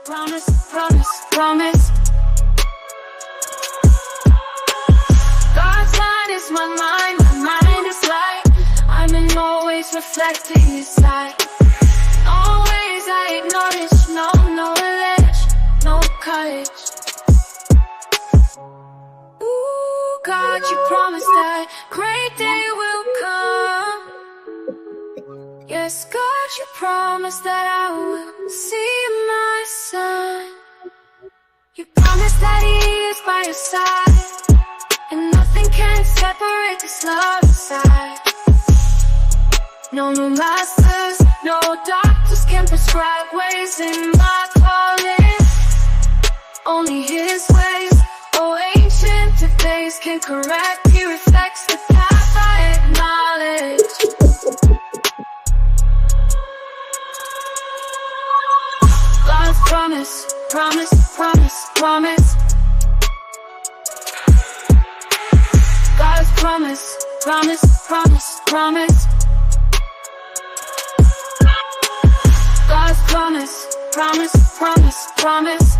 promise, promise, promise. God's mind is my mind is light. I'm in always reflecting His light. Always I acknowledge, no ledge, no courage. Ooh, God, you promised that great day will come. Yes, God, you promised that I will see my son. You promised that He is by your side, and nothing can separate this love inside. No masters, no doctors can prescribe ways in my calling. Only His ways, oh ancient of days, can correct. He reflects the path I acknowledge. God's promise, promise, promise, promise. God's promise, promise, promise, promise. God's promise, promise, promise, promise.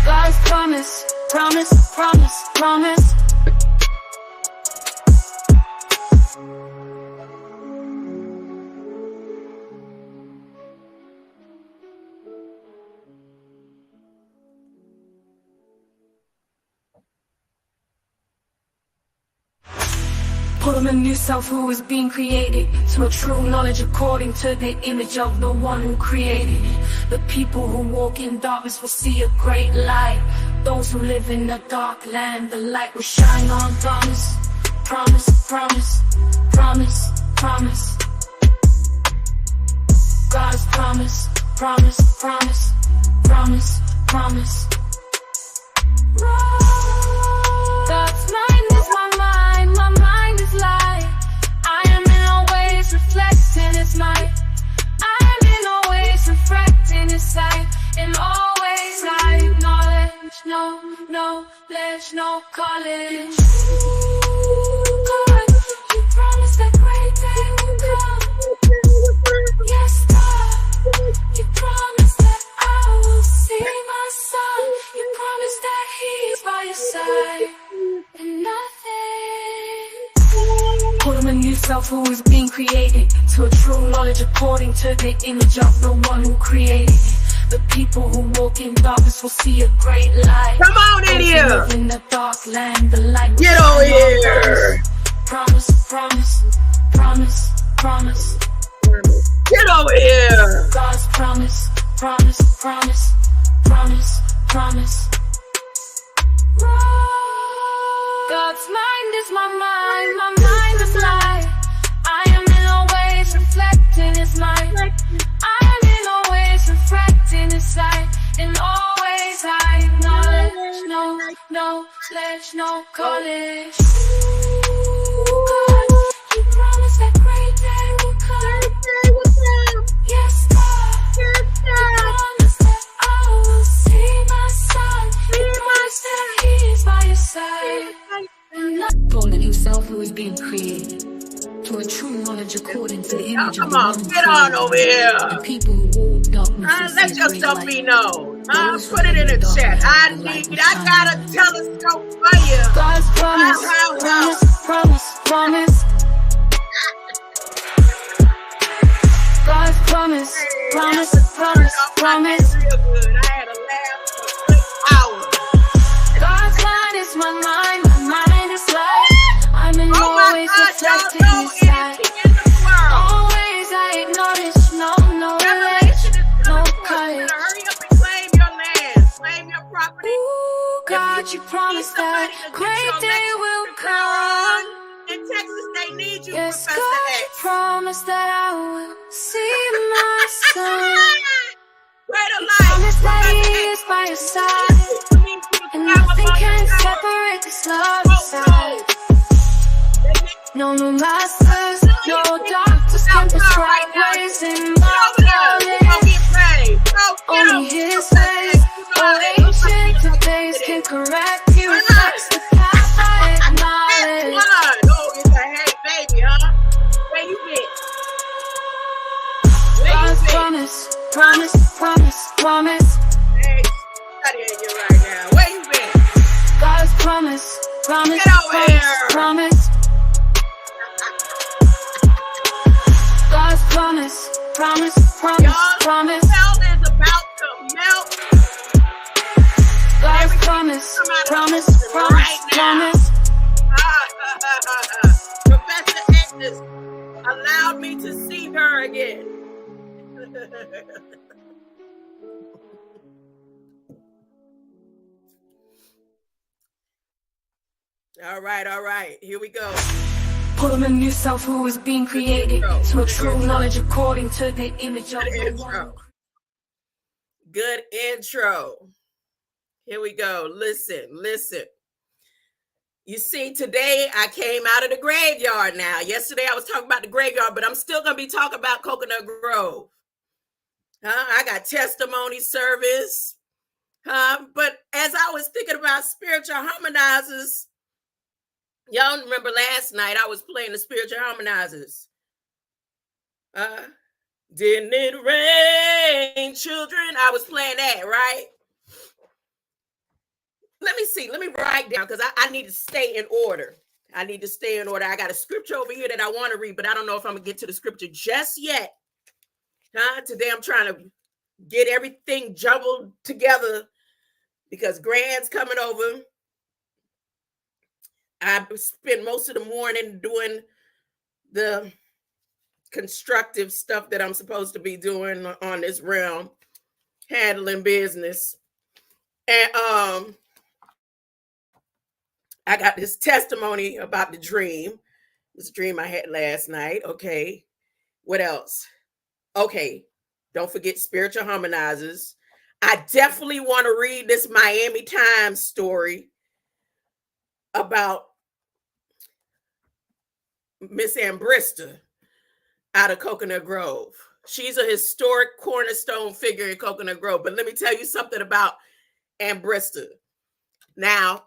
God's promise, promise, promise, promise. Put on a new self who is being created to a true knowledge according to the image of the one who created it. The people who walk in darkness will see a great light. Those who live in a dark land, the light will shine on. Promise, promise, promise, promise, promise. God's promise, promise, promise, promise, promise. God's mind is my mind is light. I am in all ways reflecting His might. I am in all ways reflecting His sight. In all ways I acknowledge, no ledge, no college. God, you promised that great day will come. Yes, God, you promised that I will see my son. You promised that He is by your side, and nothing. Put on a new self who is being created to a true knowledge according to the image of the one who created it. The people who walk in darkness will see a great light. Come on in here. Live in the dark land, the light. Get over here. Promise, promise, promise, promise. Get over here. God's promise, promise, promise, promise, promise. God's mind is my mind is light. I am in all ways reflecting His might. I am in all ways reflecting His sight. In all ways I acknowledge, no ledge, no college. God, you promised that great day will come. Yes, God, you promised that I will see my son. You promised that He is by your side. Born a new self who is being created to a true knowledge according to the image of the one who get on over here. The people who walk darkness. Let yourself be known. Put it in the chat. I got a telescope for you. God's promise, promise, promise. God's promise, promise, promise, promise. Real good. I had a laugh for 6 hours. God's mind is my mind is light. I'm in always reflecting His sight. Always I acknowledge, no ledge, no courage. Hurry up and claim your land, claim your property. Ooh, God, you promised that great day will come. In Texas, they need you, Yes, Professor God, you X. promised that I will see my son. Where the You light? promised that He is by your side, and nothing can separate this love inside. No masters, no doctors can prescribe ways in my calling. Only His ways, oh ancient of days, can correct. He reflects the path I acknowledge. Oh, it's a hey baby, huh? Where you been? Where you been? promise, promise, promise, promise. Hey, out here you right now. Where you been? God's promise, promise, Get over promise, here. promise. God's promise, promise, promise, Y'all, promise. hell is about to melt. God's Everything promise, come out of promise, the ocean promise, right now. promise. Professor Agnes allowed me to see her again. All right. Here we go. Put him in yourself who is being created to a true knowledge according to the image of the one. Good intro. Here we go. Listen. You see, today I came out of the graveyard now. Yesterday I was talking about the graveyard, but I'm still going to be talking about Coconut Grove. I got testimony service. But as I was thinking about spiritual harmonizers, y'all remember last night I was playing the spiritual harmonizers. Didn't it rain, children? I was playing that, right? Let me see. Let me write down because I need to stay in order. I got a scripture over here that I want to read, but I don't know if I'm going to get to the scripture just yet. Today I'm trying to get everything jumbled together because Grant's coming over. I spent most of the morning doing the constructive stuff that I'm supposed to be doing on this realm, handling business. And I got this testimony about the dream. This dream I had last night. Okay. What else? Okay. Don't forget spiritual harmonizers. I definitely want to read this Miami Times story about Miss Ambrista out of Coconut Grove. She's a historic cornerstone figure in Coconut Grove. But let me tell you something about Ambrista. Now,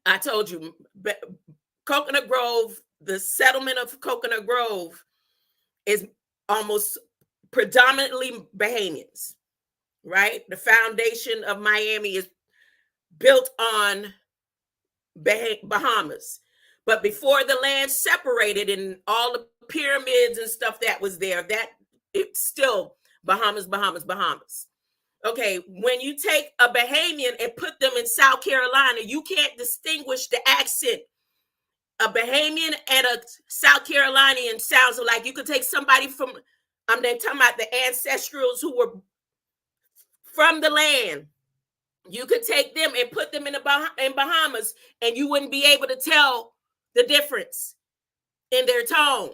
I told you, Coconut Grove, the settlement of Coconut Grove is almost predominantly Bahamians, right? The foundation of Miami is built on Bahamas. But before the land separated and all the pyramids and stuff that was there, that it's still Bahamas. Okay, when you take a Bahamian and put them in South Carolina, you can't distinguish the accent. A Bahamian and a South Carolinian sounds alike. You could take somebody from, I'm talking about the ancestrals who were from the land. You could take them and put them in Bahamas, and you wouldn't be able to tell the difference in their tone.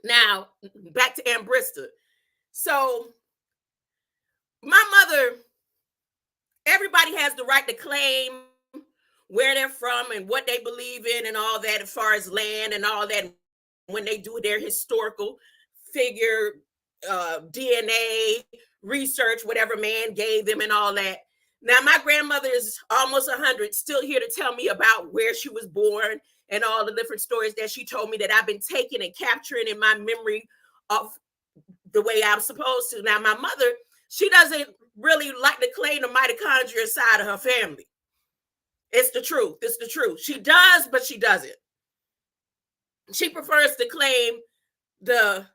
Now, back to Ambrista. So, my mother, everybody has the right to claim where they're from and what they believe in and all that as far as land and all that when they do their historical figure, DNA, research, whatever man gave them and all that. Now, my grandmother is almost 100, still here to tell me about where she was born and all the different stories that she told me that I've been taking and capturing in my memory of the way I'm supposed to. Now, my mother, she doesn't really like to claim the mitochondria side of her family. It's the truth. She does, but she doesn't. She prefers to claim the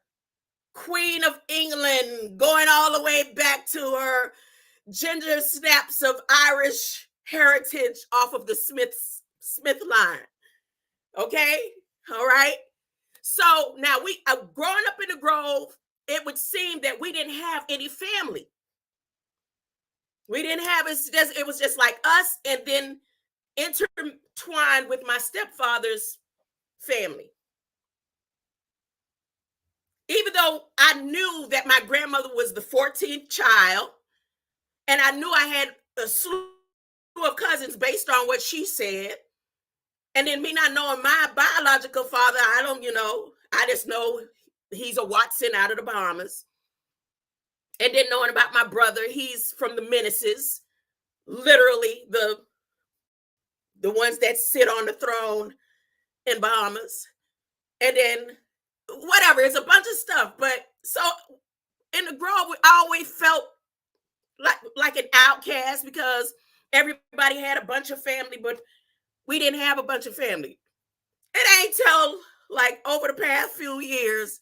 Queen of England, going all the way back to her ginger snaps of Irish heritage off of the Smith line. Okay? All right? So now growing up in the Grove, it would seem that we didn't have any family. We didn't have, it was just like us and then intertwined with my stepfather's family. Even though I knew that my grandmother was the 14th child, and I knew I had a slew of cousins based on what she said, and then me not knowing my biological father, I just know he's a Watson out of the Bahamas. And then knowing about my brother, he's from the Menaces, literally the ones that sit on the throne in Bahamas. And then whatever. It's a bunch of stuff. But so in the Grove, I always felt like an outcast because everybody had a bunch of family, but we didn't have a bunch of family. It ain't till like over the past few years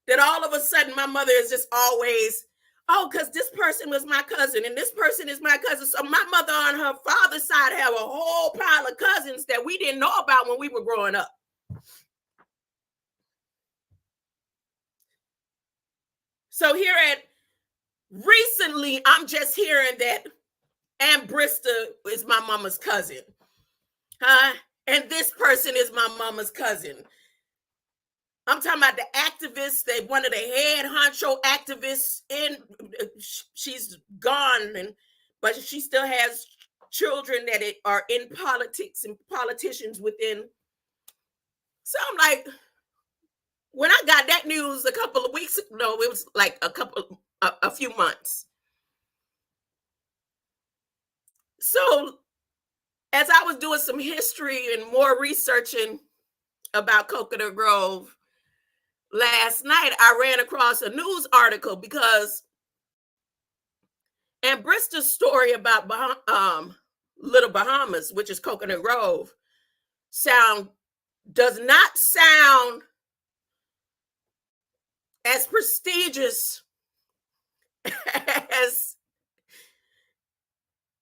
that all of a sudden my mother is just always, oh, because this person was my cousin and this person is my cousin. So my mother on her father's side have a whole pile of cousins that we didn't know about when we were growing up. So here at recently, I'm just hearing that Aunt Brista is my mama's cousin. Huh? And this person is my mama's cousin. I'm talking about the activists, that one of the head honcho activists in, she's gone, but she still has children that are in politics and politicians within. So I'm like, when I got that news a couple of weeks ago, no, it was like a few months. So as I was doing some history and more researching about Coconut Grove, last night I ran across a news article because Aunt Brista's story about Little Bahamas, which is Coconut Grove, does not sound as prestigious as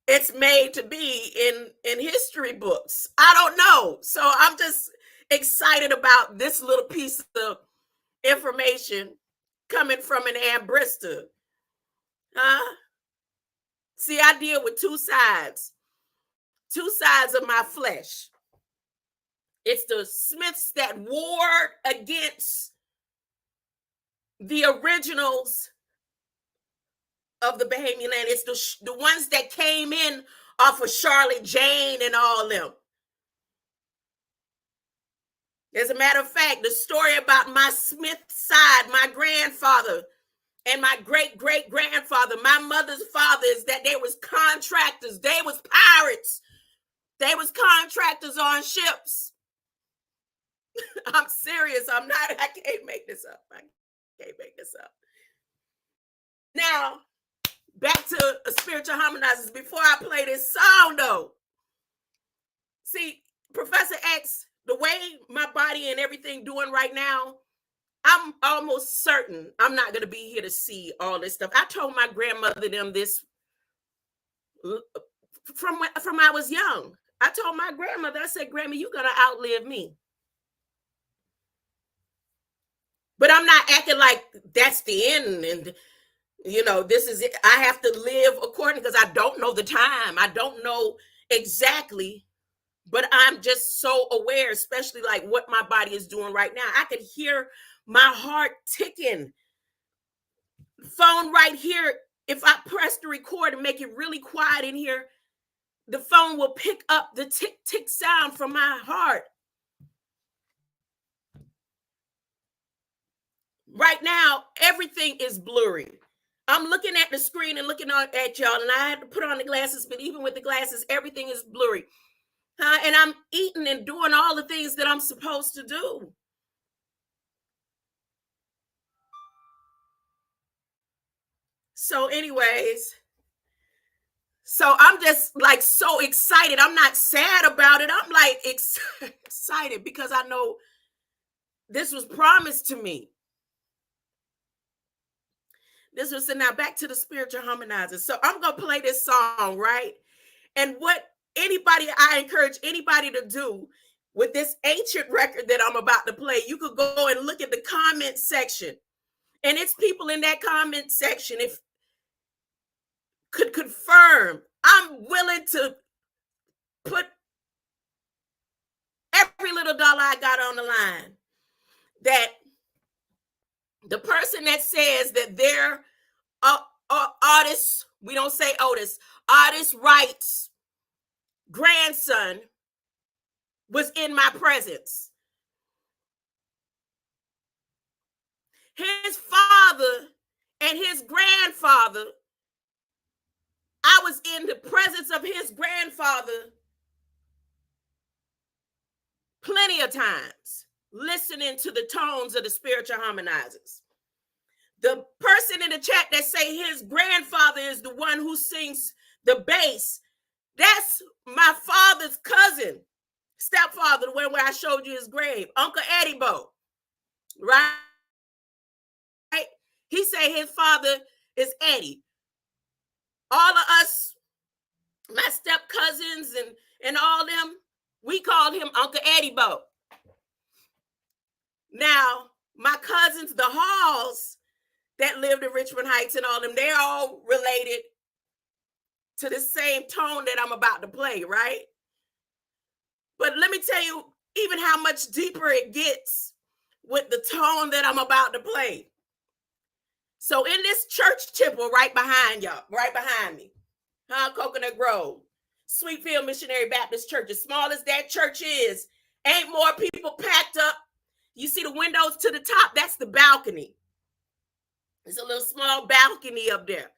it's made to be in history books. I don't know. So I'm just excited about this little piece of information coming from an Aunt Brista. See, I deal with two sides of my flesh. It's the Smiths that warred against the originals of the Bahamian land. It's the ones that came in off of Charlotte Jane and all them. As a matter of fact, the story about my Smith side, my grandfather and my great-great-grandfather, my mother's father, is that they was contractors. They was pirates. They was contractors on ships. I'm serious. I can't make this up. I can't make this up. Now, back to spiritual harmonizers. Before I play this song, though, see, Professor X, the way my body and everything doing right now, I'm almost certain I'm not going to be here to see all this stuff. I told my grandmother them this from I was young. I told my grandmother, I said, Grandma, you're going to outlive me. But I'm not acting like that's the end and, this is it. I have to live according, because I don't know the time. I don't know exactly, but I'm just so aware, especially like what my body is doing right now. I can hear my heart ticking. Phone right here, if I press the record and make it really quiet in here, the phone will pick up the tick tick sound from my heart. Right now, everything is blurry. I'm looking at the screen and looking at y'all, and I had to put on the glasses, but even with the glasses, everything is blurry. And I'm eating and doing all the things that I'm supposed to do. So anyways, so I'm just like so excited. I'm not sad about it. I'm like excited because I know this was promised to me. This was, and now back to the spiritual harmonizers. So I'm going to play this song, right? And I encourage anybody to do with this ancient record that I'm about to play, you could go and look at the comment section. And it's people in that comment section, if could confirm, I'm willing to put every little dollar I got on the line, that the person that says that their artist, we don't say Otis, artist Wright's grandson was in my presence. His father and his grandfather, I was in the presence of his grandfather plenty of times. listening to the tones of the spiritual harmonizers. The person in the chat that say his grandfather is the one who sings the bass, that's my father's cousin, stepfather, the one where I showed you his grave, Uncle Eddie Bo, right? He say his father is Eddie. All of us, my step cousins and all them, we called him Uncle Eddie Bo. Now, my cousins, the Halls, that lived in Richmond Heights and all them, they're all related to the same tone that I'm about to play, right? But let me tell you even how much deeper it gets with the tone that I'm about to play. So in this church chapel right behind y'all, right behind me, Coconut Grove, Sweetfield Missionary Baptist Church, as small as that church is, ain't more people packed up. You see the windows to the top, that's the balcony. It's a little small balcony up there,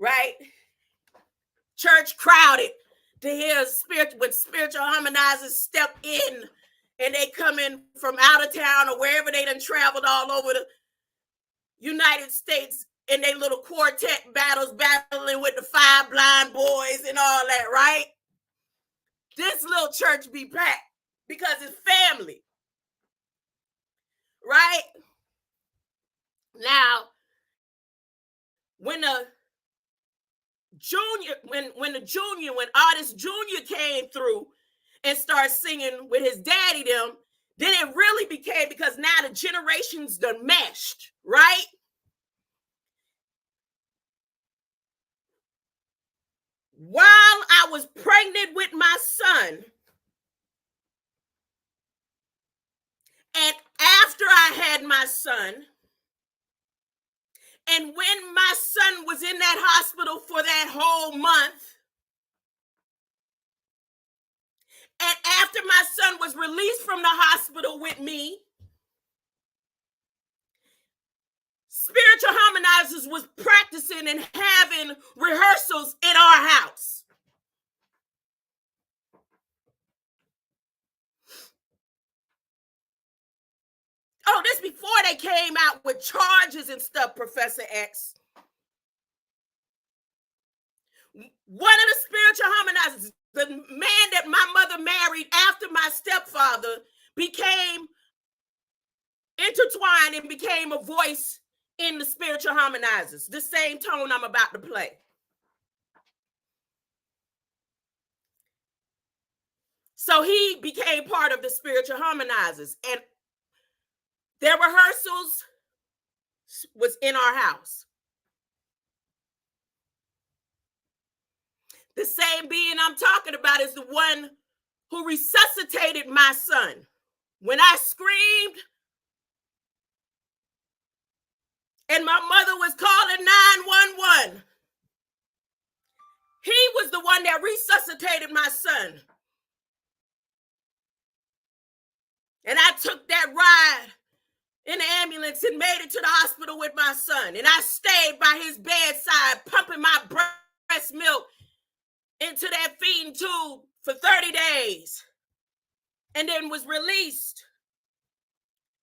right? Church crowded to hear when spiritual harmonizers step in and they come in from out of town or wherever they done traveled all over the United States in their little quartet battling with the 5 blind boys and all that, right? This little church be packed because it's family, right? Now, when Artist Junior came through and started singing with his daddy them, then it really became, because now the generations done meshed, right? While I was pregnant with my son, and after I had my son, and when my son was in that hospital for that whole month, and after my son was released from the hospital with me, spiritual harmonizers was practicing and having rehearsals in our house. Oh, this before they came out with charges and stuff, Professor X. One of the spiritual harmonizers, the man that my mother married after my stepfather, became intertwined and became a voice in the spiritual harmonizers, the same tone I'm about to play. So he became part of the spiritual harmonizers, and their rehearsals was in our house. The same being I'm talking about is the one who resuscitated my son. When I screamed and my mother was calling 911, he was the one that resuscitated my son. And I took that ride in the ambulance and made it to the hospital with my son. And I stayed by his bedside, pumping my breast milk into that feeding tube for 30 days. And then was released.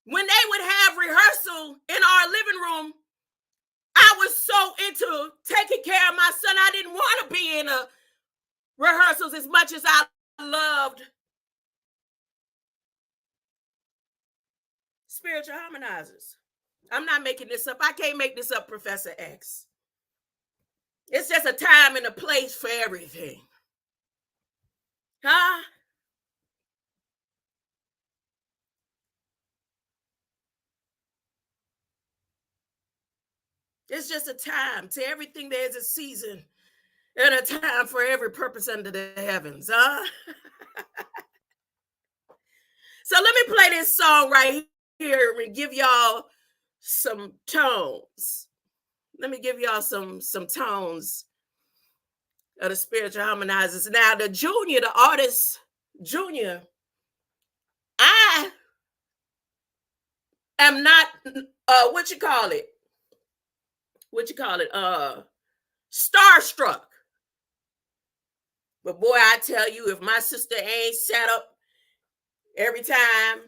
When they would have rehearsal in our living room, I was so into taking care of my son, I didn't want to be in a rehearsals as much as I loved spiritual harmonizers. I'm not making this up. I can't make this up, Professor X. It's just a time and a place for everything. Huh? It's just a time. To everything there's a season and a time for every purpose under the heavens, huh? So let me play this song right here and give y'all some tones. Let me give y'all some tones of the spiritual harmonizers. Now, the artist Junior, I am not starstruck. But boy, I tell you, if my sister ain't sat up every time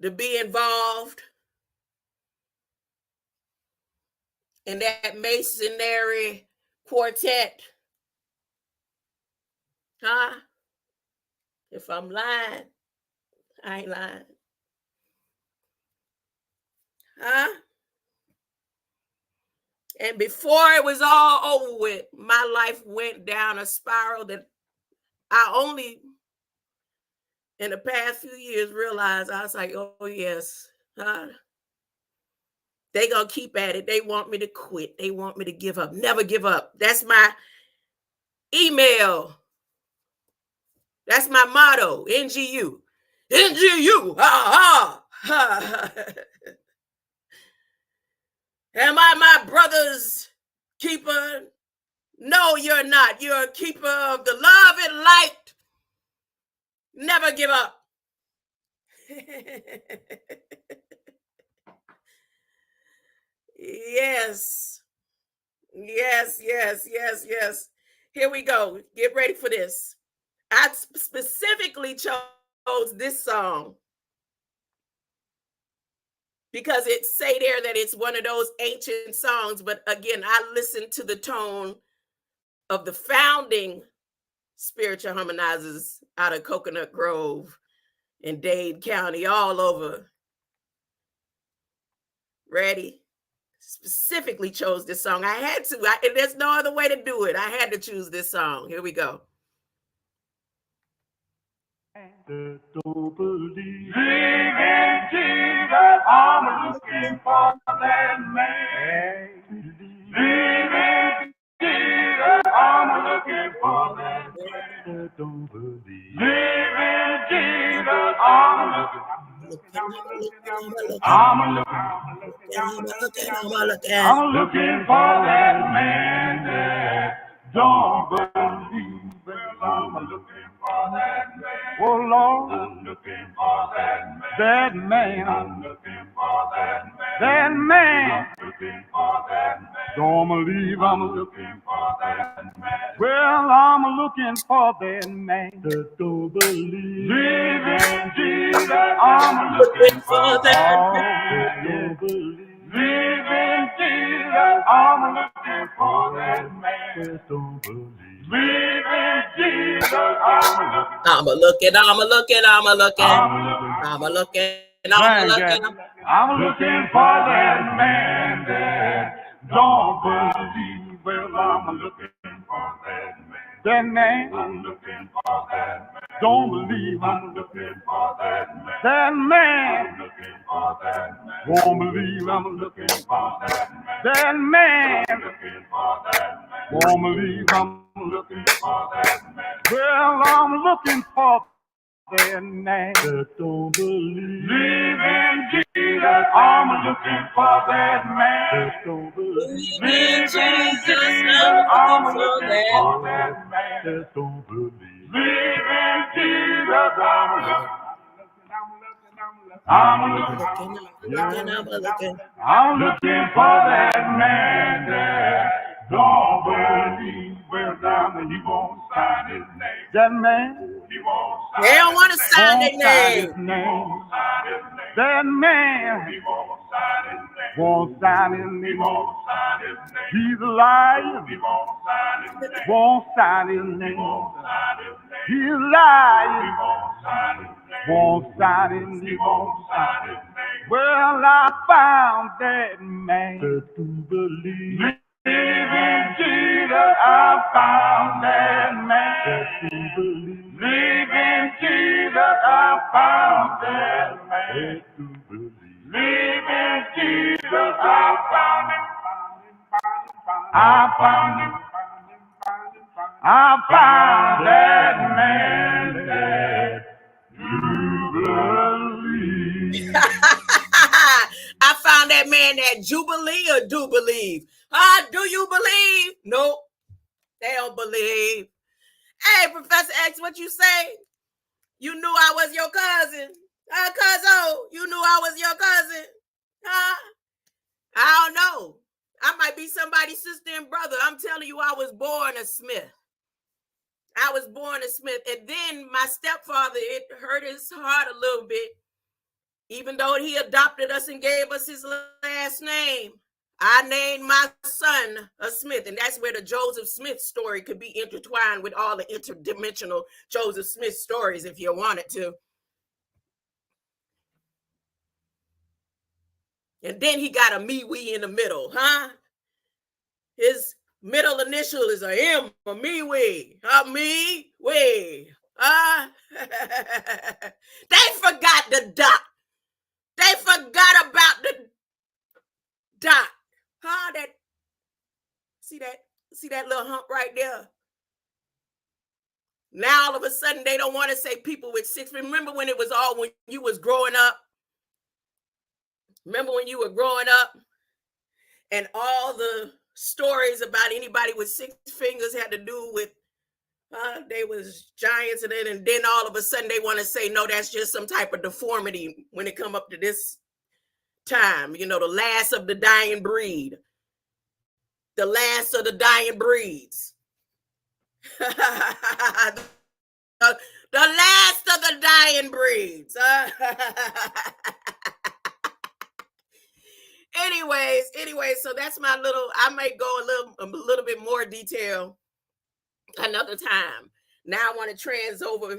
to be involved in that masonry quartet? Huh? If I'm lying, I ain't lying. Huh? And before it was all over with, my life went down a spiral that I only, in the past few years, realized. I was like, oh, yes. Huh? They gonna keep at it. They want me to quit. They want me to give up. Never give up. That's my email. That's my motto. NGU. NGU. Ha ha. Am I my brother's keeper? No, you're not. You're a keeper of the love and light. Never give up. Yes. Yes, yes, yes, yes. Here we go. Get ready for this. I specifically chose this song because it say there that it's one of those ancient songs. But again, I listened to the tone of the founding spiritual harmonizers out of Coconut Grove in Dade County, all over. Ready? Specifically chose this song. I had to. There's no other way to do it. I had to choose this song. Here we go. Don't believe in Jesus. I'm looking for that man. Believe in Jesus. I'm looking for that man. Don't believe in Jesus. I'm looking for that man that don't believe. I'm looking for that man. Oh Lord, I'm looking for that man. I'm looking for that man. I'm looking for that man. Don't believe. I'm looking for that man. Well, I'm looking for that man that don't believe. Live in Jesus. I'm looking for that man. Don't believe. Live in Jesus. I'm looking for that man that don't believe. Live in Jesus. I'm a looking. I'm looking for that man that don't believe. Well, I'm looking for that man. That man. I'm looking for that man. Don't believe. I'm looking for that man. That man. I'm looking for that man. Won't believe. I'm looking for that man. That man. I'm looking for that man. Won't believe. I'm looking for that man. Well, I'm looking for that man that don't believe. Live in Jesus. I'm looking for that man that don't believe. Live in Jesus. I'm looking for that man that don't believe. Live in Jesus. I'm looking for that man that don't believe. Well, now he won't sign his name. That man, he won't sign. They don't want to sign their name. That man, he won't sign his name. He's a liar. He won't sign his name. He's a liar. Won't sign his name. Well, I found that man that do believe. Live in Jesus. I found that man that do believe. Live in Jesus. I found that man that do believe. Live in Jesus. I found him. I found him. I found that man that do believe. I found that man that jubilee or do believe. Do you believe? Nope. They don't believe. Hey, Professor X, what you say? You knew I was your cousin. Cuzzo, you knew I was your cousin. Huh? I don't know. I might be somebody's sister and brother. I'm telling you, I was born a Smith. I was born a Smith. And then my stepfather, it hurt his heart a little bit Even though he adopted us and gave us his last name, I named my son a Smith. And that's where the Joseph Smith story could be intertwined with all the interdimensional Joseph Smith stories if you wanted to. And then he got a me-we in the middle, huh? His middle initial is a M, a me-we, a me-we. They forgot the dot. They forgot about the dot. Huh? See that little hump right there? Now all of a sudden they don't want to say people with 6. Remember when it was all when you was growing up? Remember when you were growing up and all the stories about anybody with 6 fingers had to do with they was giants, and then all of a sudden they want to say, no, that's just some type of deformity when it come up to this time. You know, the last of the dying breed. The last of the dying breeds. the last of the dying breeds. Anyways, so that's my little, I may go a little bit more detail another time. Now I want to trans over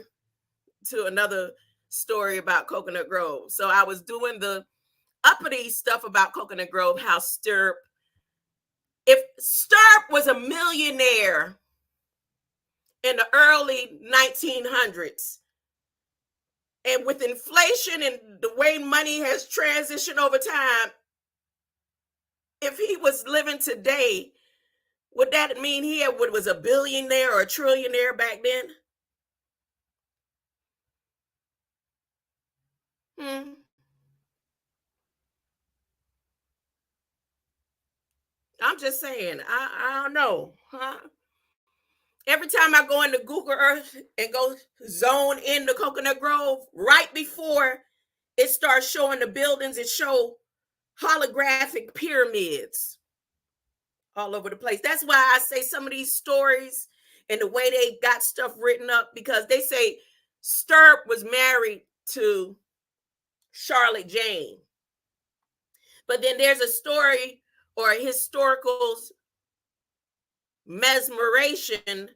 to another story about Coconut Grove. So I was doing the uppity stuff about Coconut Grove, how Stirp, if Stirp was a millionaire in the early 1900s, and with inflation and the way money has transitioned over time, if he was living today, would that mean he was a billionaire or a trillionaire back then? I'm just saying, I don't know. Huh? Every time I go into Google Earth and go zone in the Coconut Grove, right before it starts showing the buildings, it show holographic pyramids all over the place. That's why I say some of these stories and the way they got stuff written up, because they say Stirp was married to Charlotte Jane. But then there's a story or a historical mesmeration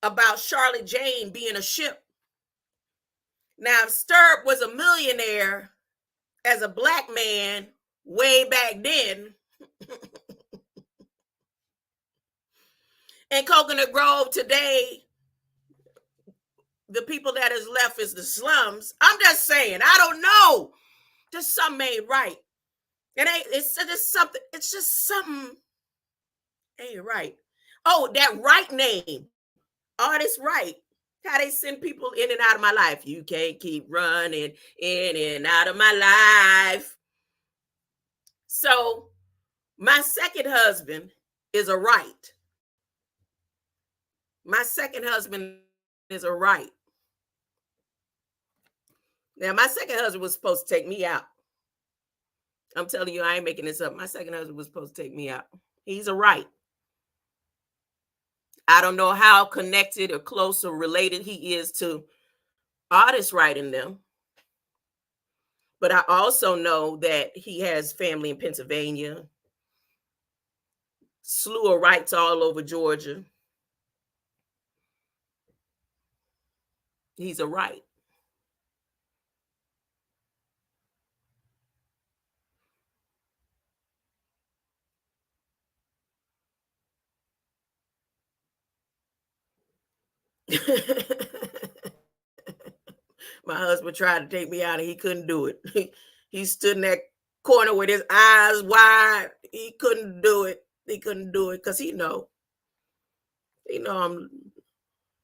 about Charlotte Jane being a ship. Now, if Stirp was a millionaire as a black man way back then, in Coconut Grove today, the people that is left is the slums. I'm just saying, I don't know. Just something ain't right. It's just something ain't right. Oh, that right name. Artist Right. How they send people in and out of my life. You can't keep running in and out of my life. So my second husband is a Right. My second husband is a Right. Now, my second husband was supposed to take me out. I'm telling you, I ain't making this up. My second husband was supposed to take me out. He's a Right. I don't know how connected or close or related he is to Artist Right in them. But I also know that he has family in Pennsylvania, slew of Rights all over Georgia. He's a Right. My husband tried to take me out and he couldn't do it. He stood in that corner with his eyes wide. He couldn't do it. He couldn't do it because he know I'm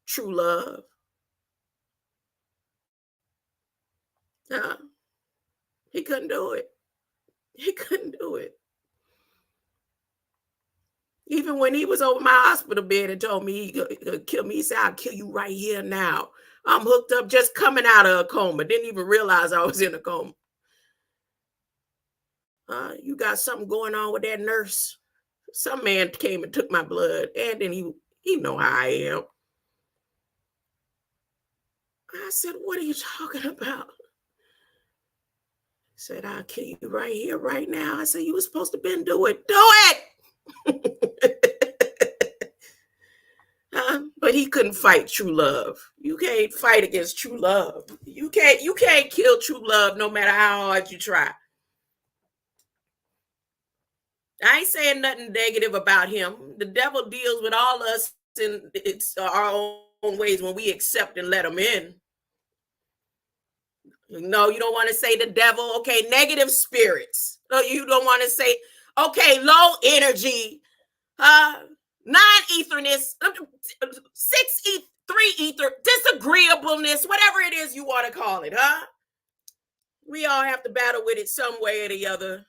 true love. He couldn't do it. He couldn't do it. Even when he was over my hospital bed and told me he could kill me, he said, I'll kill you right here now. I'm hooked up, just coming out of a coma. Didn't even realize I was in a coma. You got something going on with that nurse. Some man came and took my blood, and then he know how I am. I said, what are you talking about? said, I'll kill you right here, right now. I said, you were supposed to been do it. Do it. But he couldn't fight true love. You can't fight against true love. You can't kill true love no matter how hard you try. I ain't saying nothing negative about him. The devil deals with all us in our own ways when we accept and let him in. No, you don't want to say the devil. Okay, negative spirits. No, you don't want to say, okay, low energy, 9-etherness, 3-ether, disagreeableness, whatever it is you want to call it, huh? We all have to battle with it some way or the other.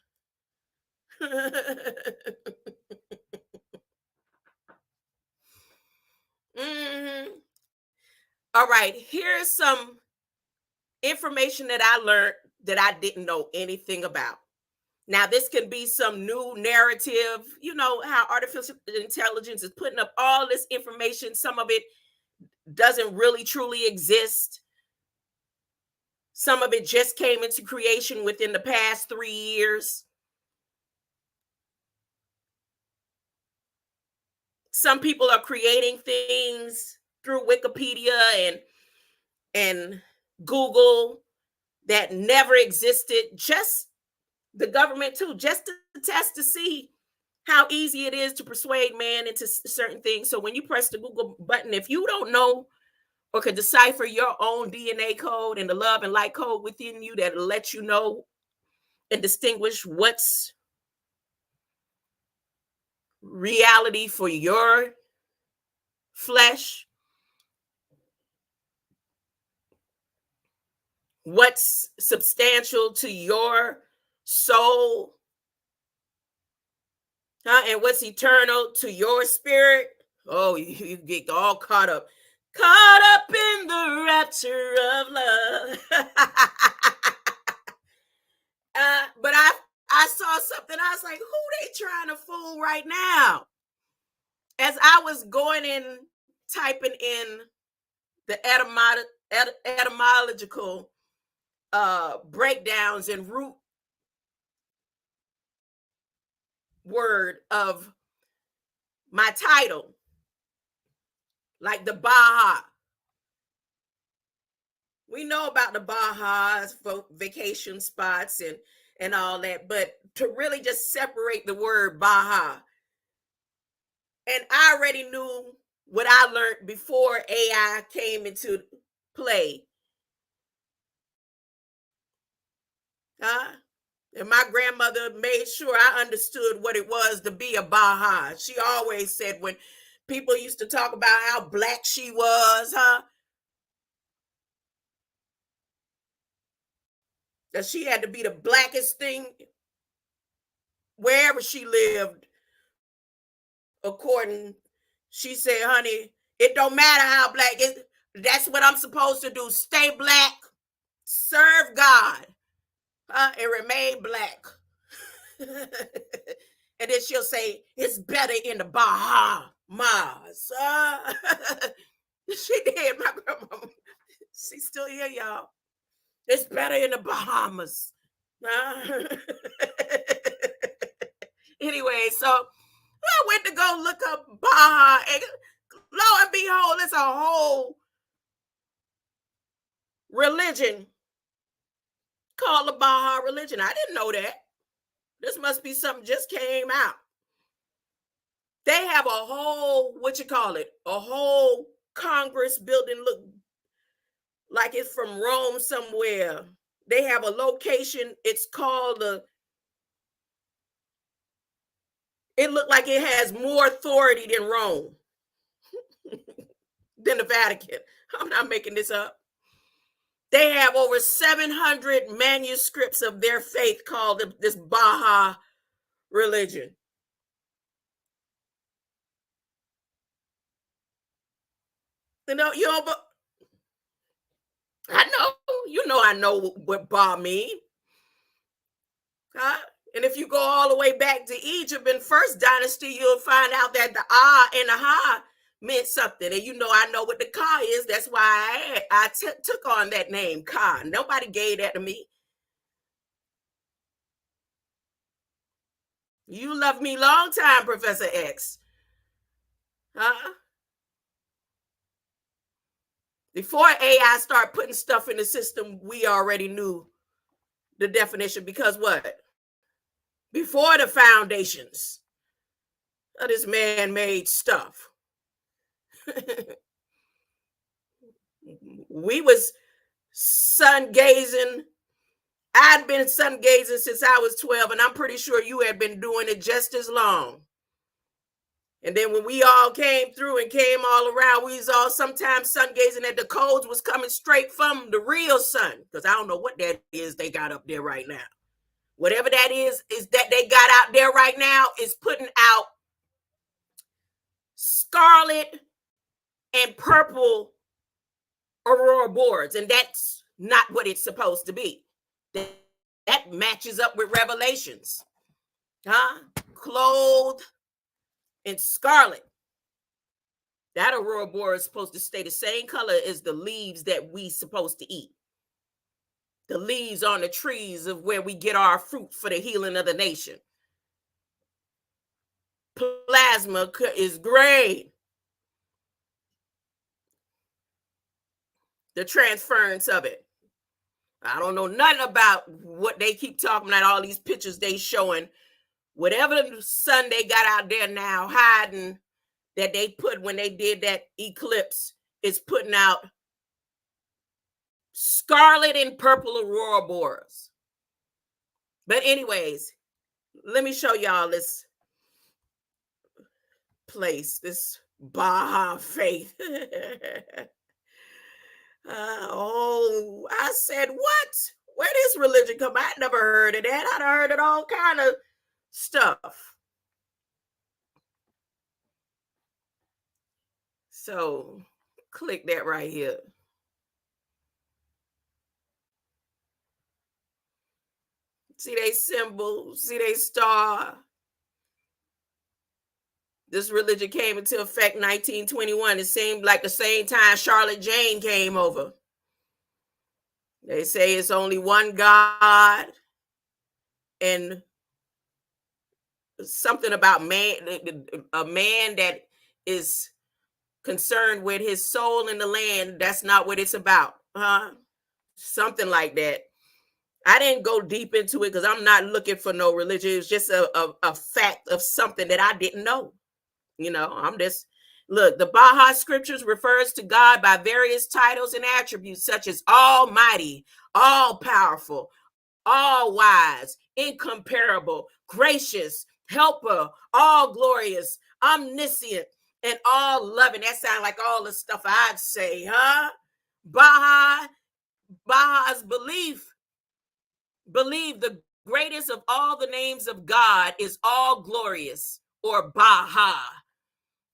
Mm-hmm. All right, here's some information that I learned that I didn't know anything about. Now, this can be some new narrative. You know how artificial intelligence is putting up all this information. Some of it doesn't really truly exist. Some of it just came into creation within the past 3 years. Some people are creating things through Wikipedia and Google that never existed. Just the government too, just to test to see how easy it is to persuade man into certain things. So when you press the Google button, if you don't know or can decipher your own DNA code and the love and light code within you that'll let you know and distinguish what's reality for your flesh, what's substantial to your soul, and what's eternal to your spirit. Oh, you get all caught up in the rapture of love. But I saw something. I was like, who they trying to fool right now? As I was going in, typing in the etymological breakdowns and root word of my title, like the Baja. We know about the Bajas for vacation spots and all that, but to really just separate the word Baja. And I already knew what I learned before AI came into play. And my grandmother made sure I understood what it was to be a Baja. She always said when people used to talk about how black she was, that she had to be the blackest thing wherever she lived. According, she said, honey, it don't matter how black it is. That's what I'm supposed to do. Stay black, serve God, and remain black. And then she'll say, it's better in the Bahamas. She did, my grandma. She's still here, y'all. It's better in the Bahamas. Anyway, so I went to go look up Baja, and lo and behold, it's a whole religion called the Baja religion. I didn't know that. This must be something just came out. They have a whole, a whole Congress building, look like it's from Rome somewhere. They have a location. It's called it looked like it has more authority than Rome, than the Vatican. I'm not making this up. They have over 700 manuscripts of their faith called this Baja religion. But I know what Ba mean. And if you go all the way back to Egypt in First Dynasty, you'll find out that the Ah and the Ha meant something. And I know what the Ka is. That's why I took on that name, Ka. Nobody gave that to me. You love me long time, Professor X. Huh? Before AI start putting stuff in the system, we already knew the definition, because what? Before the foundations of this man-made stuff, we was sun gazing. I'd been sun gazing since I was 12, and I'm pretty sure you had been doing it just as long. And then when we all came through and came all around, we was all sometimes sun gazing at the codes was coming straight from the real sun, because I don't know what that is they got up there right now. Whatever that is that they got out there right now is putting out scarlet and purple aurora boards, and that's not what it's supposed to be. That matches up with Revelations, huh? Clothed in scarlet. That aurora board is supposed to stay the same color as the leaves that we supposed to eat. The leaves on the trees of where we get our fruit for the healing of the nation. Plasma is gray. The transference of it. I don't know nothing about what they keep talking about, all these pictures they showing. Whatever the sun they got out there now hiding that they put when they did that eclipse is putting out scarlet and purple aurora boreas. But anyways, let me show y'all this place, this Baha faith. I said, what? Where this religion come? I never heard of that. I'd heard of all kind of stuff. So click that right here. See they symbol, see they star. This religion came into effect 1921. It seemed like the same time Charlotte Jane came over. They say it's only one God and something about man, a man that is concerned with his soul in the land. That's not what it's about, huh? Something like that. I didn't go deep into it because I'm not looking for no religion. It's just a fact of something that I didn't know. You know, I'm just, look, the Baha scriptures refers to God by various titles and attributes such as almighty, all powerful, all wise, incomparable, gracious, helper, all glorious, omniscient, and all loving. That sounds like all the stuff I'd say, huh? Baha's believe the greatest of all the names of God is all glorious, or Baha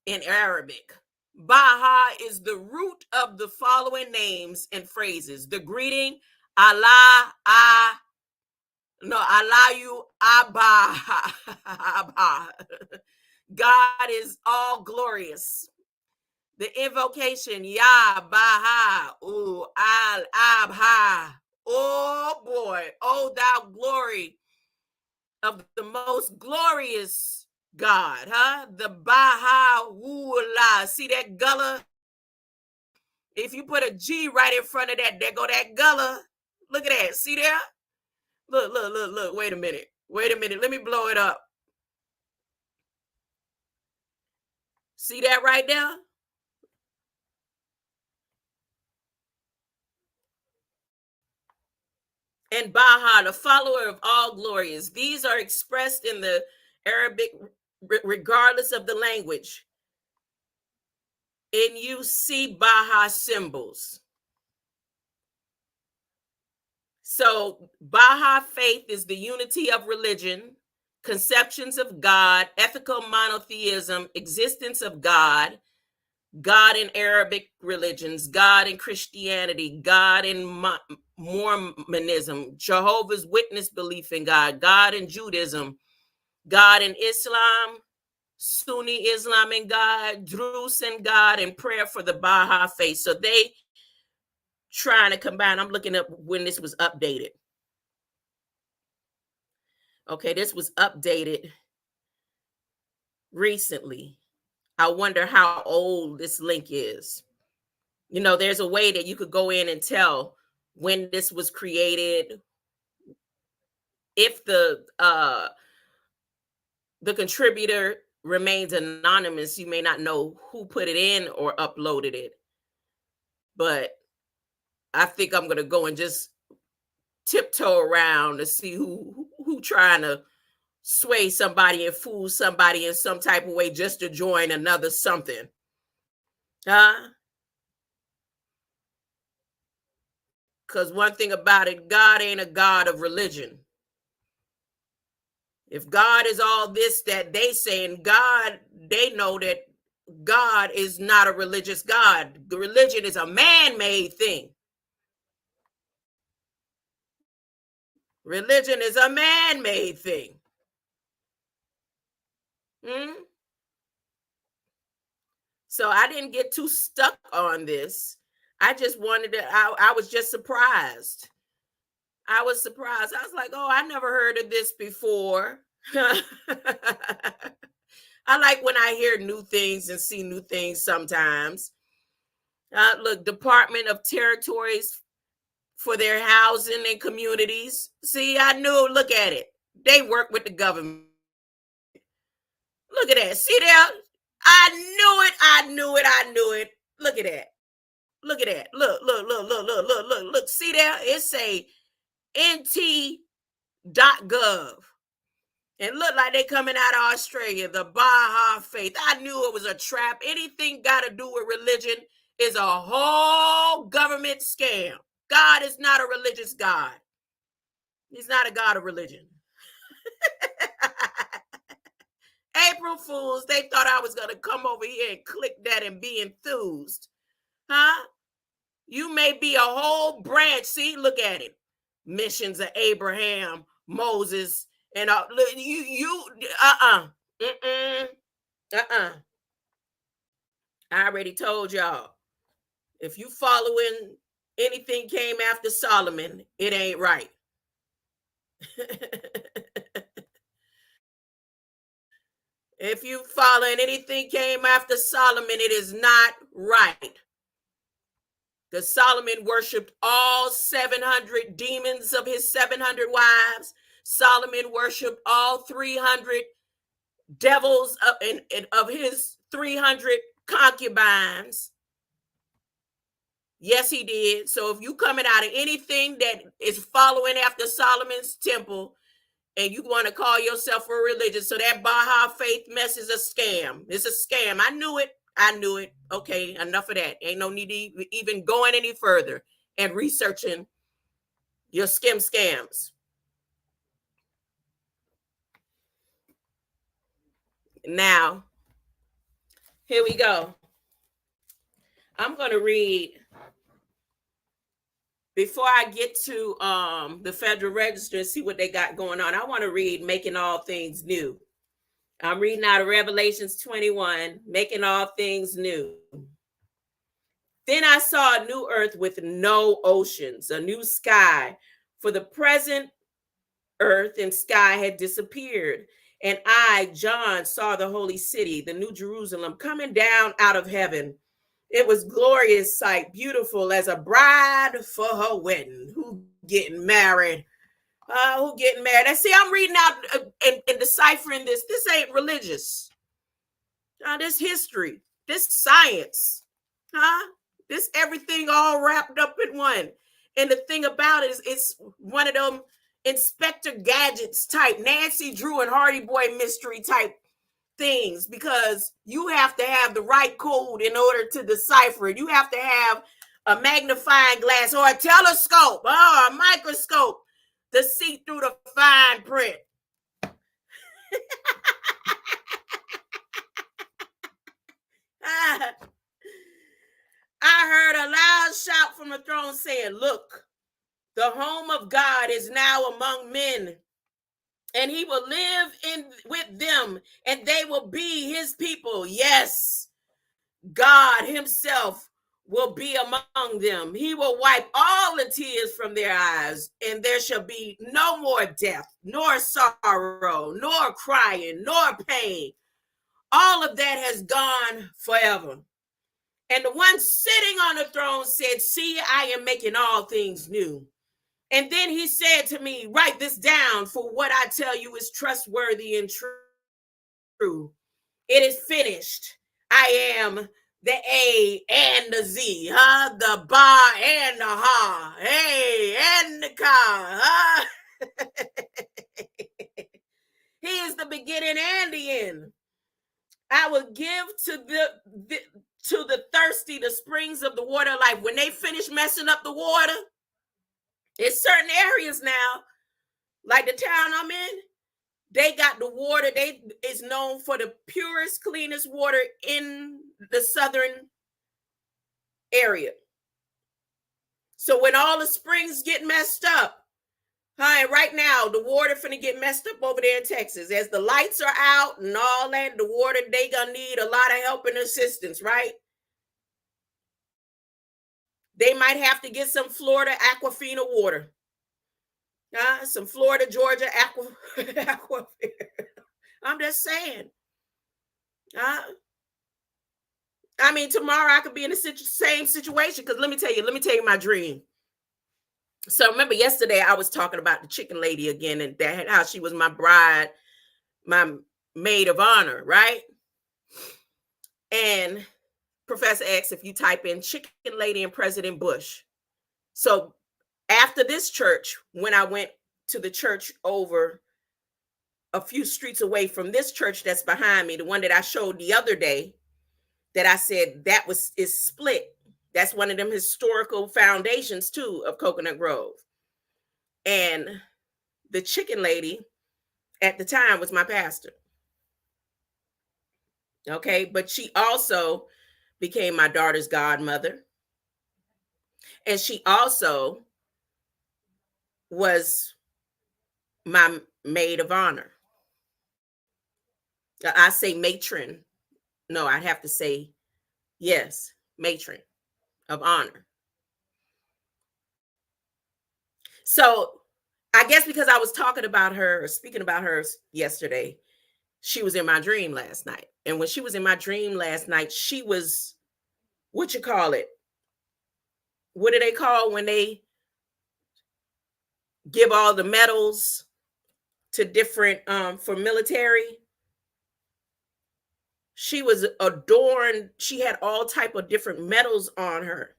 in Arabic. Baha is the root of the following names and phrases. The greeting, Allah, Alayu, Abba. God is all glorious. The invocation, Ya Baha, Al Abha. Oh boy, oh thou glory of the most glorious God, huh? The Baha'u'llah. See that gullah? If you put a G right in front of that, there go that gullah. Look at that. See there? Look. Wait a minute. Let me blow it up. See that right there? And Baha, the follower of all glorious. These are expressed in the Arabic regardless of the language. And you see Baha symbols. So Baha faith is the unity of religion, conceptions of God, ethical monotheism, existence of God, God in Arabic religions, God in Christianity, God in Mormonism, Jehovah's Witness belief in God, God in Judaism, God in Islam, Sunni Islam and God, Druze and God, and prayer for the Baha faith. So they trying to combine. I'm looking up when this was updated. Okay, this was updated recently. I wonder how old this link is. You know, there's a way that you could go in and tell when this was created. If the contributor remains anonymous, you may not know who put it in or uploaded it. But I think I'm gonna go and just tiptoe around to see who trying to sway somebody and fool somebody in some type of way just to join another something. Huh? Because one thing about it, God ain't a God of religion. If God is all this that they saying, God, they know that God is not a religious God. The religion is a man-made thing. Religion is a man-made thing. So I didn't get too stuck on this. I just wanted to, I was just surprised. I was surprised. I was like, oh, I never heard of this before. I like when I hear new things and see new things sometimes. Look, Department of Territories for their housing and communities. See, I knew, look at it. They work with the government. Look at that. See there? I knew it. I knew it. I knew it. Look at that. Look at that. Look. See there? It say nt.gov. And look like they coming out of Australia, the Baha'i faith. I knew it was a trap. Anything got to do with religion is a whole government scam. God is not a religious God. He's not a God of religion. April Fools, they thought I was going to come over here and click that and be enthused. Huh? You may be a whole branch. See, look at it. Missions of Abraham, Moses, and I already told y'all. If you following anything came after Solomon, it ain't right. If you following anything came after Solomon, it is not right. Because Solomon worshipped all 700 demons of his 700 wives. Solomon worshipped all 300 devils of his 300 concubines. Yes, he did. So if you coming out of anything that is following after Solomon's temple, and you want to call yourself a religion, so that Baha'i faith mess is a scam. It's a scam. I knew it. Okay, enough of that. Ain't no need to even going any further and researching your scams. Now, here we go. I'm going to read, before I get to the Federal Register and see what they got going on, I want to read Making All Things New. I'm reading out of Revelations 21, Making All Things New. Then I saw a new earth with no oceans, a new sky, for the present earth and sky had disappeared. And I, John, saw the holy city, the new Jerusalem, coming down out of heaven. It was glorious sight, beautiful as a bride for her wedding. Who getting married? Who getting married? And see, I'm reading out and deciphering this. This ain't religious. This history. This science. This everything all wrapped up in one. And the thing about it is, it's one of them Inspector Gadgets type, Nancy Drew and Hardy Boy mystery type things, because you have to have the right code in order to decipher it. You have to have a magnifying glass or a telescope or a microscope to see through the fine print. I heard a loud shout from the throne saying, look, the home of God is now among men, and he will live with them, and they will be his people. Yes, God himself will be among them. He will wipe all the tears from their eyes, and there shall be no more death, nor sorrow, nor crying, nor pain. all of that has gone forever. And the one sitting on the throne said, see, I am making all things new. And then he said to me, write this down, for what I tell you is trustworthy and true. It is finished. I am the A and the Z, the ba and the ha, hey, and the ka, He is the beginning and the end. I will give to the thirsty the springs of the water of life. When they finish messing up the water, in certain areas now, like the town I'm in, they got the water. They is known for the purest, cleanest water in the southern area. So when all the springs get messed up, right now the water finna get messed up over there in Texas. As the lights are out and all that, the water, they gonna need a lot of help and assistance, right? They might have to get some Florida Aquafina water. Some Florida, Georgia Aquafina. I'm just saying. I mean, tomorrow I could be in the same situation, because let me tell you my dream. So remember yesterday I was talking about the chicken lady again, and that how she was my bride, my maid of honor, right? And Professor X, if you type in chicken lady and President Bush. So after this church, when I went to the church over a few streets away from this church that's behind me, the one that I showed the other day, that I said that is split. That's one of them historical foundations too of Coconut Grove. And the chicken lady at the time was my pastor. Okay, but she also became my daughter's godmother. And she also was my maid of honor. I say matron. No, I'd have to say, yes, matron of honor. So I guess because I was talking about her or speaking about her yesterday, she was in my dream last night. And when she was in my dream last night, she was, what you call it? What do they call when they give all the medals to different, for military? She was adorned. She had all type of different medals on her.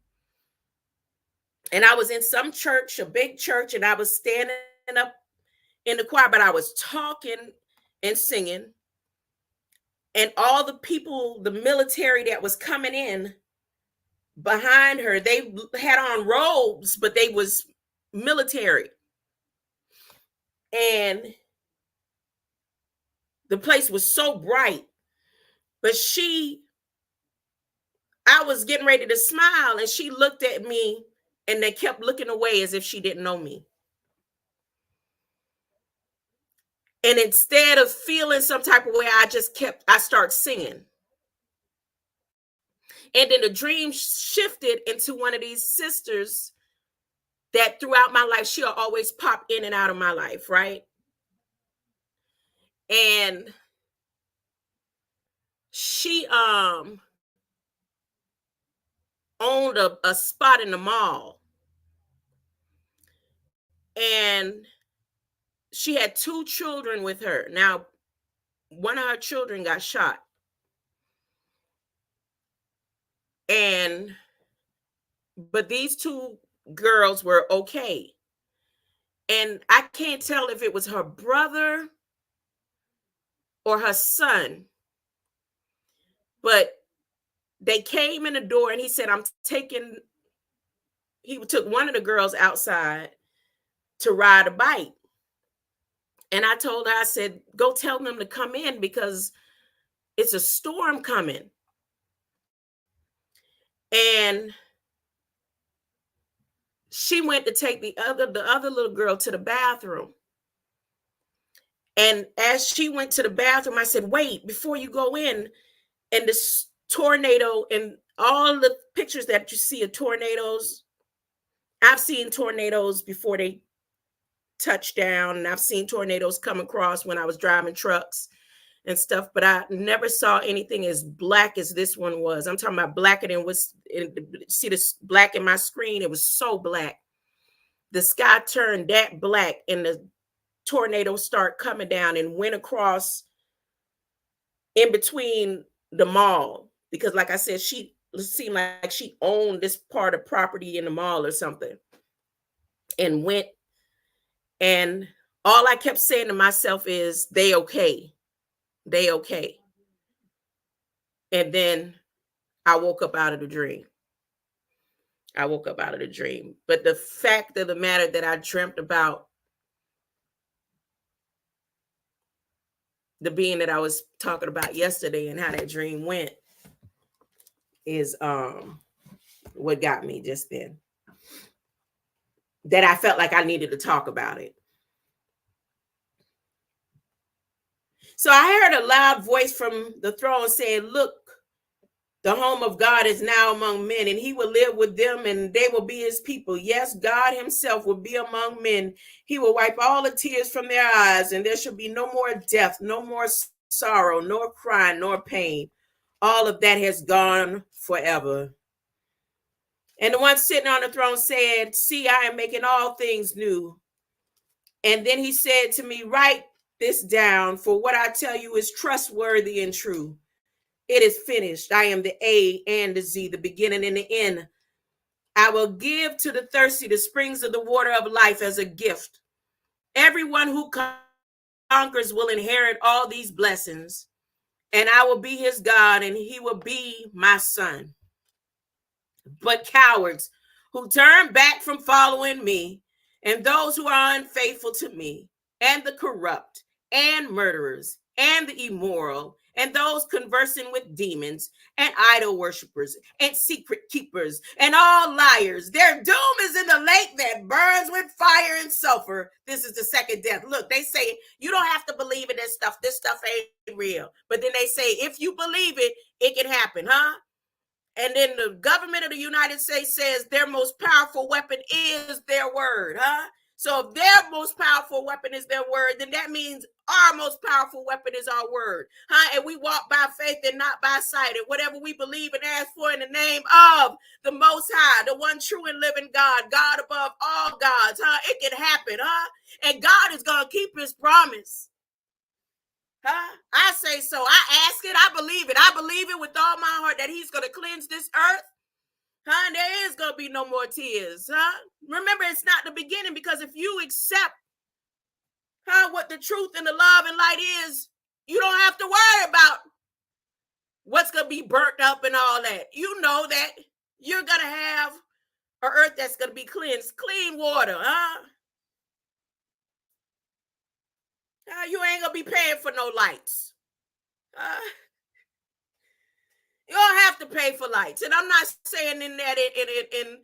And I was in some church, a big church, and I was standing up in the choir, but I was talking and singing. And all the people, the military that was coming in behind her, they had on robes, but they was military. And the place was so bright. But I was getting ready to smile, and she looked at me, and they kept looking away as if she didn't know me. And instead of feeling some type of way, I started singing. And then the dream shifted into one of these sisters that throughout my life, she'll always pop in and out of my life, right? And she owned a spot in the mall. And she had 2 children with her. Now, one of her children got shot. But these 2 girls were okay. And I can't tell if it was her brother or her son, but they came in the door and he said, he took one of the girls outside to ride a bike. And I told her, I said, go tell them to come in because it's a storm coming. And she went to take the other little girl to the bathroom. And as she went to the bathroom, I said, wait, before you go in. And this tornado, and all the pictures that you see of tornadoes, I've seen tornadoes before they touch down, and I've seen tornadoes come across when I was driving trucks. and stuff, but I never saw anything as black as this one was. I'm talking about blacker than what's see this black in my screen. It was so black. The sky turned that black and the tornado started coming down and went across in between the mall, because like I said, she seemed like she owned this part of property in the mall or something, and went. And all I kept saying to myself is, they okay. They okay. And then I woke up out of the dream. I woke up out of the dream. But the fact of the matter that I dreamt about the being that I was talking about yesterday and how that dream went is what got me just then. That I felt like I needed to talk about it. So I heard a loud voice from the throne saying, look, the home of God is now among men, and he will live with them, and they will be his people. Yes, God himself will be among men. He will wipe all the tears from their eyes, and there shall be no more death, no more sorrow, nor crying, nor pain. All of that has gone forever. And the one sitting on the throne said, see, I am making all things new. And then he said to me, write this down, for what I tell you is trustworthy and true. It is finished. I am the A and the Z, the beginning and the end. I will give to the thirsty the springs of the water of life as a gift. Everyone who conquers will inherit all these blessings, and I will be his God, and he will be my son. But cowards who turn back from following me, and those who are unfaithful to me, and the corrupt, and murderers, and the immoral, and those conversing with demons, and idol worshipers, and secret keepers, and all liars, their doom is in the lake that burns with fire and sulfur. This is the second death. Look, they say you don't have to believe in this stuff. This stuff ain't real. But then they say if you believe it, it can happen, huh? And then the government of the United States says their most powerful weapon is their word, huh? So if their most powerful weapon is their word, then that means our most powerful weapon is our word, huh? And we walk by faith and not by sight. And whatever we believe and ask for in the name of the Most High, the one true and living God, God above all gods, huh? It can happen, huh? And God is going to keep his promise. Huh? I say so. I ask it. I believe it. I believe it with all my heart that he's going to cleanse this earth. Huh? And there is going to be no more tears. Huh? Remember, it's not the beginning, because if you accept what the truth and the love and light is, you don't have to worry about what's going to be burnt up and all that. You know that you're going to have an earth that's going to be cleansed, clean water. Huh? You ain't going to be paying for no lights. You don't have to pay for lights. And I'm not saying in that in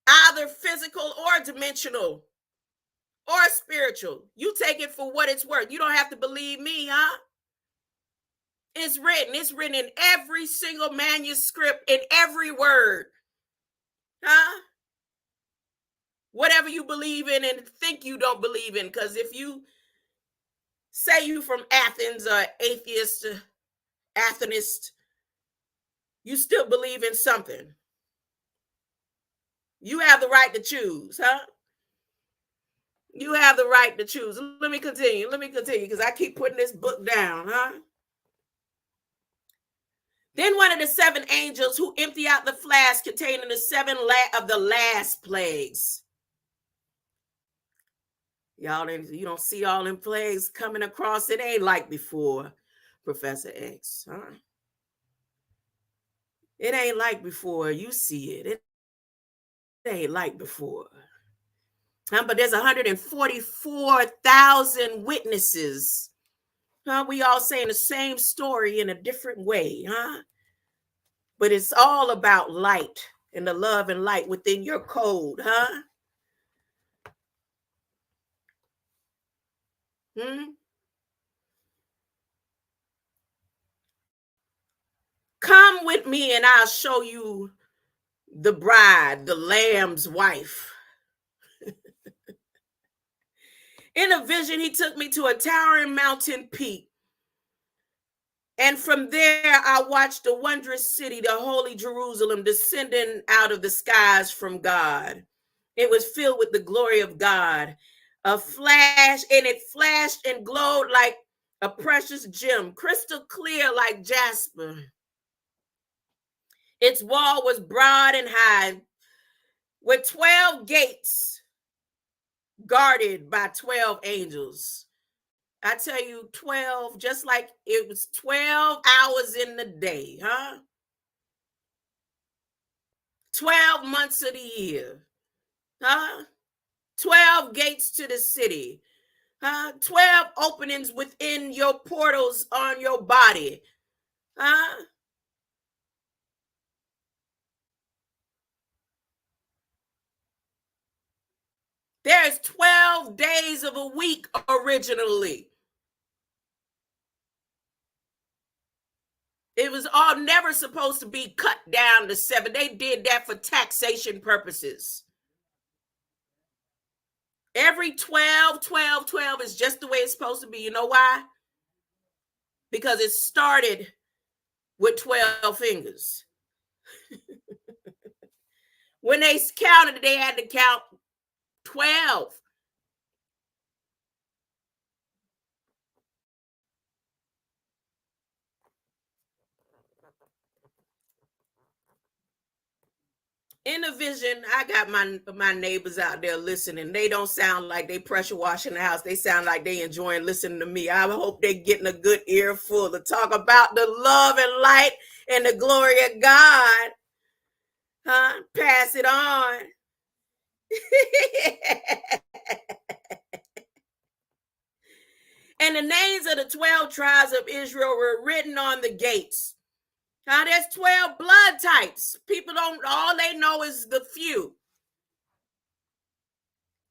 either physical or dimensional or spiritual. You take it for what it's worth. You don't have to believe me, huh? It's written. It's written in every single manuscript, in every word. Huh? Whatever you believe in and think you don't believe in. Because if you say you from Athens or atheist, Athenist, you still believe in something. You have the right to choose, huh? You have the right to choose. Let me continue because I keep putting this book down, huh? Then one of the seven angels who empty out the flask containing the seven of the last plagues. Y'all, you don't see all them plagues coming across. It ain't like before, Professor X, huh? It ain't like before. You see it. It ain't like before. But there's 144,000 witnesses. We all saying the same story in a different way, huh? But it's all about light and the love and light within your code, huh? Come with me and I'll show you the bride, the Lamb's wife. In a vision, he took me to a towering mountain peak And from there, I watched the wondrous city, the holy Jerusalem, descending out of the skies from God. It was filled with the glory of God. A flash, and it flashed and glowed like a precious gem, crystal clear like jasper. Its wall was broad and high, with 12 gates guarded by 12 angels. I tell you, 12, just like it was 12 hours in the day, huh? 12 months of the year, huh? 12 gates to the city, huh? 12 openings within your portals on your body, huh? There's 12 days of a week originally. It was all never supposed to be cut down to 7. They did that for taxation purposes. Every 12, 12, 12 is just the way it's supposed to be. You know why? Because it started with 12 fingers. When they counted, they had to count 12. In the vision, I got my neighbors out there listening. They don't sound like they pressure washing the house. They sound like they enjoying listening to me. I hope they're getting a good earful to talk about the love and light and the glory of God. Huh? Pass it on. And the names of the 12 tribes of Israel were written on the gates. Now there's 12 blood types. People don't, all they know is the few.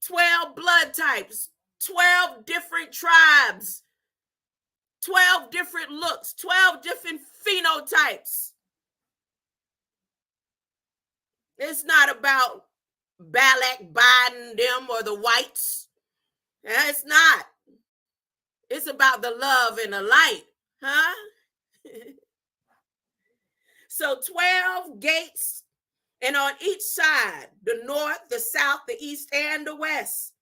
12 blood types, 12 different tribes, 12 different looks, 12 different phenotypes. It's not about Balak, Biden, them, or the whites. It's not. It's about the love and the light, huh? So 12 gates, and on each side, the north, the south, the east, and the west,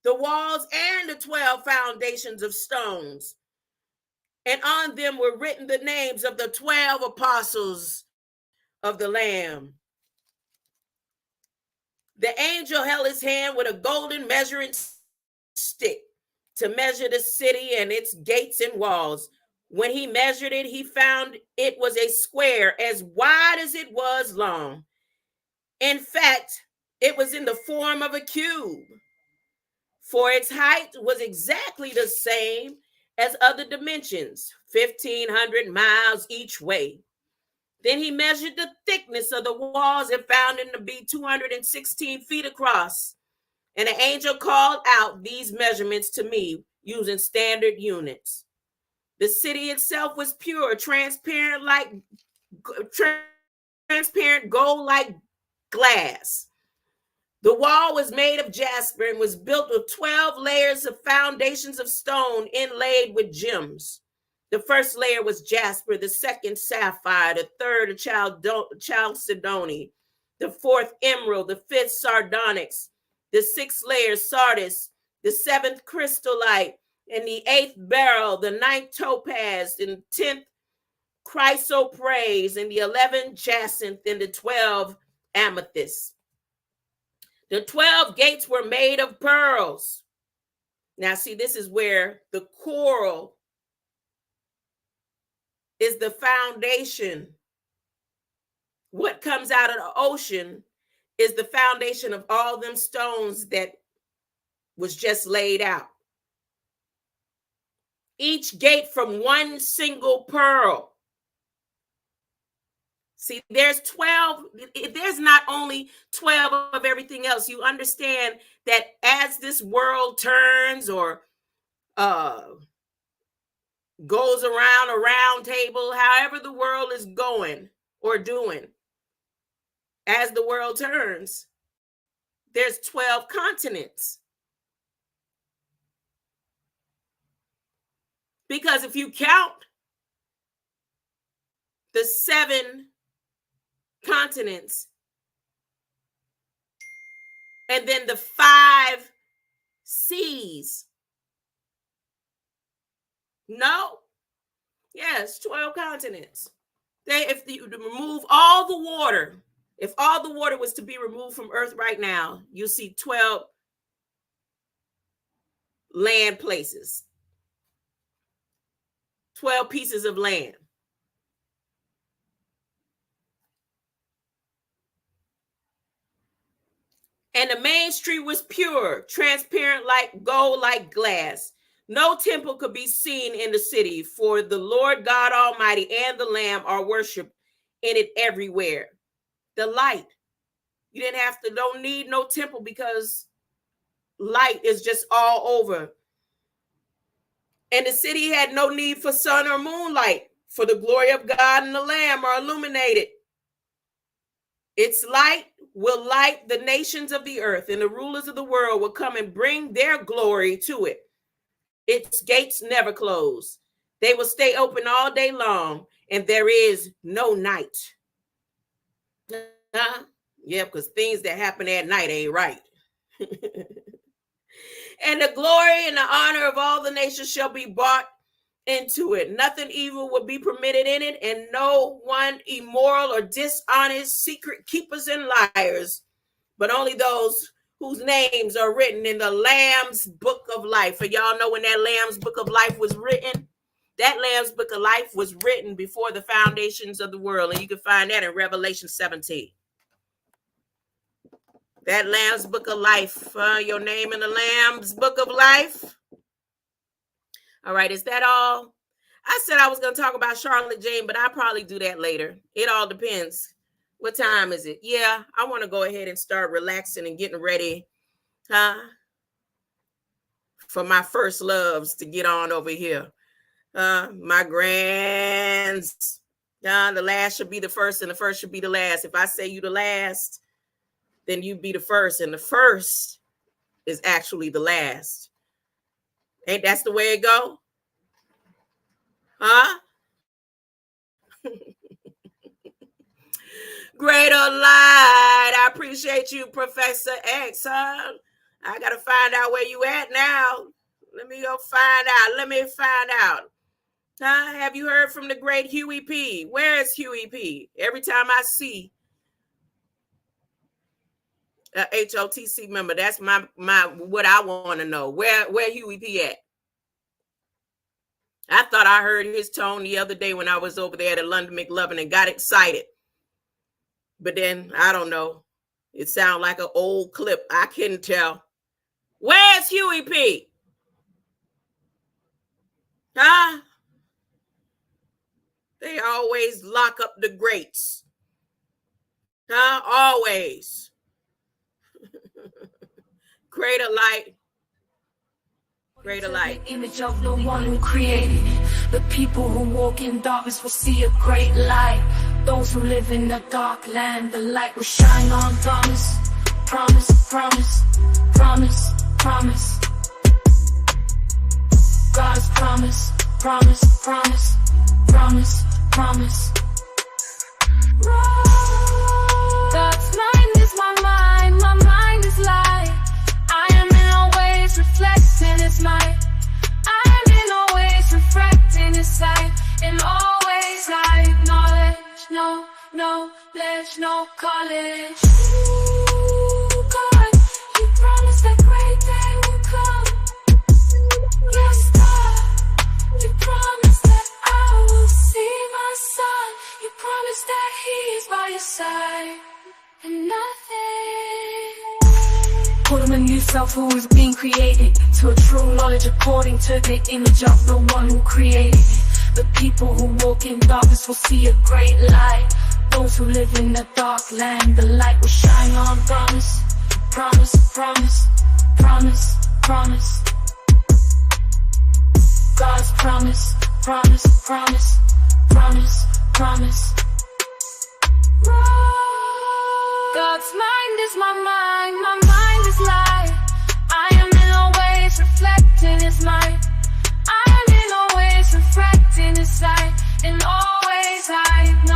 the walls and the 12 foundations of stones. And on them were written the names of the 12 apostles of the Lamb. The angel held his hand with a golden measuring stick to measure the city and its gates and walls. When he measured it, he found it was a square as wide as it was long. In fact, it was in the form of a cube, for its height was exactly the same as other dimensions, 1,500 miles each way. Then he measured the thickness of the walls and found it to be 216 feet across. And the angel called out these measurements to me using standard units. The city itself was pure, transparent gold like glass. The wall was made of jasper and was built with 12 layers of foundations of stone inlaid with gems. The first layer was jasper, the second sapphire, the third chalcedony, the fourth emerald, the fifth sardonyx, the sixth layer sardis, the seventh crystallite, and the eighth beryl, the ninth topaz, and 10th chrysoprase, and the 11th jacinth, and the 12 amethyst. The 12 gates were made of pearls. Now, see, this is where the coral is the foundation. What comes out of the ocean is the foundation of all them stones that was just laid out. Each gate from one single pearl. See, there's 12. There's not only 12 of everything else. You understand that as this world turns or goes around a round table, however the world is going or doing, as the world turns, there's 12 continents. Because if you count the 7 continents, and then the 5 seas. No. Yes, 12 continents. If you remove all the water, if all the water was to be removed from Earth right now, you see 12 land places, 12 pieces of land. And the main street was pure, transparent like gold, like glass. No temple could be seen in the city, for the Lord God Almighty and the Lamb are worshipped in it everywhere. The light. You don't need no temple because light is just all over. And the city had no need for sun or moonlight, for the glory of God and the Lamb are illuminated. Its light will light the nations of the earth, and the rulers of the world will come and bring their glory to it. Its gates never close. They will stay open all day long, and there is no night. Yeah, because things that happen at night ain't right. And the glory and the honor of all the nations shall be brought into it. Nothing evil will be permitted in it, and no one immoral or dishonest, secret keepers and liars, but only those whose names are written in the Lamb's book of life. For y'all know when that Lamb's book of life was written? That Lamb's book of life was written before the foundations of the world, and you can find that in Revelation 17. That Lamb's book of life, your name in the Lamb's book of life. All right, is that all? I said I was going to talk about Charlotte Jane, but I'll probably do that later. It all depends. What time is it? Yeah, I want to go ahead and start relaxing and getting ready for my first loves to get on over here. My grands. The last should be the first, and the first should be the last. If I say you the last, then you be the first, and the first is actually the last. Ain't that's the way it go? Huh? Greater light. I appreciate you, Professor X, huh? I got to find out where you at now. Let me go find out. Have you heard from the great Huey P? Where is Huey P? Every time I see a HOTC member, that's my what I want to know. Where Huey P at? I thought I heard his tone the other day when I was over there at London McLovin and got excited. But then, I don't know. It sounded like an old clip. I couldn't tell. Where's Huey P? Huh? They always lock up the greats. Huh? Always. Greater light. Greater light. The image of the one who created it. The people who walk in darkness will see a great light. Those who live in the dark land, the light will shine on. Promise, promise, promise, promise, promise. God's promise, promise, promise, promise, promise. God's mind is my mind is light. I am in all ways reflecting His might. I am in all ways reflecting His sight. In all ways I acknowledge, no knowledge, no college. Ooh, God, You promised that great day will come. Yes, God, You promised that I will see my son. You promised that He is by your side, and nothing. Put Him in yourself who is being created to a true knowledge according to the image of the one who created it. The people who walk in darkness will see a great light. Those who live in the dark land, the light will shine on. Promise, promise, promise, promise, promise. God's promise, promise, promise, promise, promise. God's mind is my mind is light. I am in all ways reflecting His might. I am in all ways reflecting His sight. In all ways I acknowledge.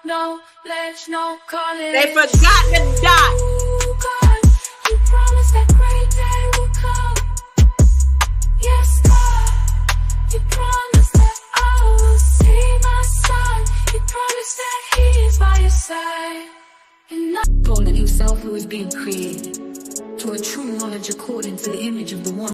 no pledge, no calling. They forgot the dot. God, you promised that great day would come. Yes, God, you promised that I will see my son. You promised that he is by your side. And not born in himself who is being created to a true knowledge according to the image of the one.